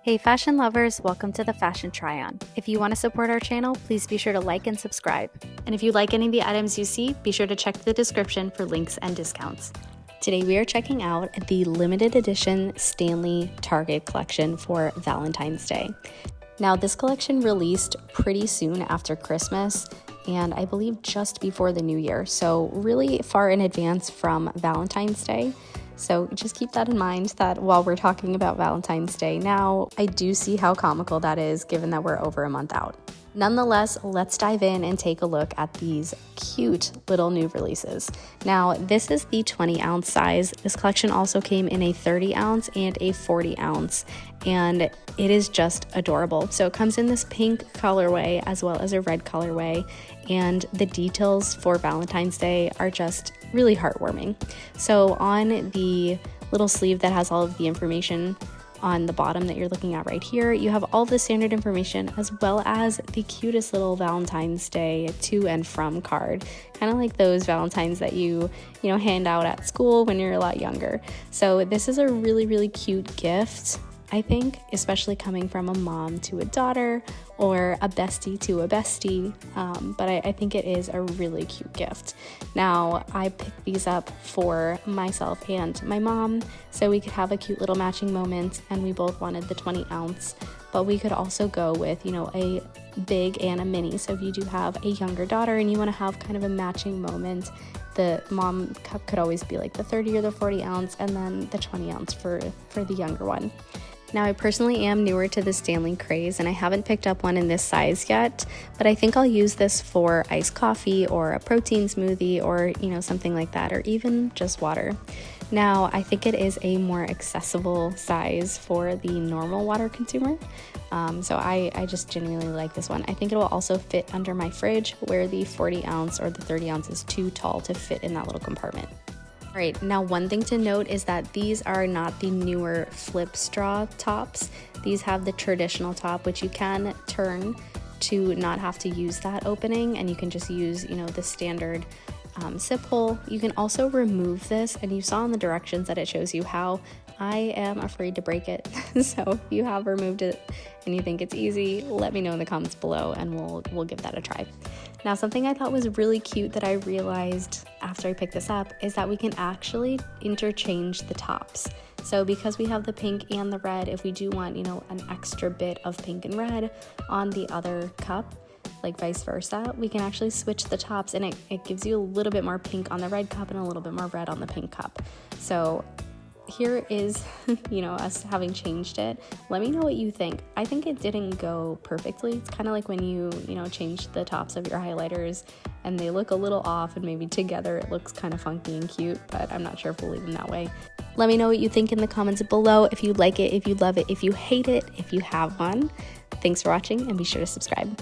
Hey fashion lovers, welcome to the Fashion Try-On. If you want to support our channel, please be sure to like and subscribe. And if you like any of the items you see, be sure to check the description for links and discounts. Today we are checking out the limited edition Stanley Target collection for Valentine's Day. Now this collection released pretty soon after Christmas and I believe just before the new year, so really far in advance from Valentine's Day. So just keep that in mind that while we're talking about Valentine's Day now, I do see how comical that is given that we're over a month out. Nonetheless, let's dive in and take a look at these cute little new releases. Now, this is the 20-ounce size. This collection also came in a 30-ounce and a 40-ounce, and it is just adorable. So it comes in this pink colorway as well as a red colorway, and the details for Valentine's Day are just really heartwarming. So on the little sleeve that has all of the information on the bottom that you're looking at right here, you have all the standard information as well as the cutest little Valentine's Day to and from card, kind of like those Valentines that you hand out at school when you're a lot younger. So this is a really cute gift, I think, especially coming from a mom to a daughter or a bestie to a bestie, but I think it is a really cute gift. Now, I picked these up for myself and my mom so we could have a cute little matching moment, and we both wanted the 20-ounce, but we could also go with, a big and a mini. So if you do have a younger daughter and you want to have kind of a matching moment, the mom cup could always be like the 30 or the 40-ounce, and then the 20-ounce for the younger one. Now, I personally am newer to the Stanley craze and I haven't picked up one in this size yet, but I think I'll use this for iced coffee or a protein smoothie or, something like that, or even just water. Now, I think it is a more accessible size for the normal water consumer, so I just genuinely like this one. I think it will also fit under my fridge where the 40-ounce or the 30-ounce is too tall to fit in that little compartment. All right, now one thing to note is that these are not the newer flip straw tops. These have the traditional top, which you can turn to not have to use that opening, and you can just use, the standard sip hole. You can also remove this, and you saw in the directions that it shows you how. I am afraid to break it, so if you have removed it and you think it's easy, let me know in the comments below and we'll give that a try. Now, something I thought was really cute that I realized after I picked this up is that we can actually interchange the tops. So because we have the pink and the red, if we do want, an extra bit of pink and red on the other cup, like vice versa, we can actually switch the tops, and it gives you a little bit more pink on the red cup and a little bit more red on the pink cup. So here is, us having changed it. Let me know what you think. I think it didn't go perfectly. It's kind of like when you change the tops of your highlighters and they look a little off, and maybe together it looks kind of funky and cute, but I'm not sure if we'll leave them that way. Let me know what you think in the comments below, if you like it, if you love it, if you hate it, if you have one. Thanks for watching, and be sure to subscribe.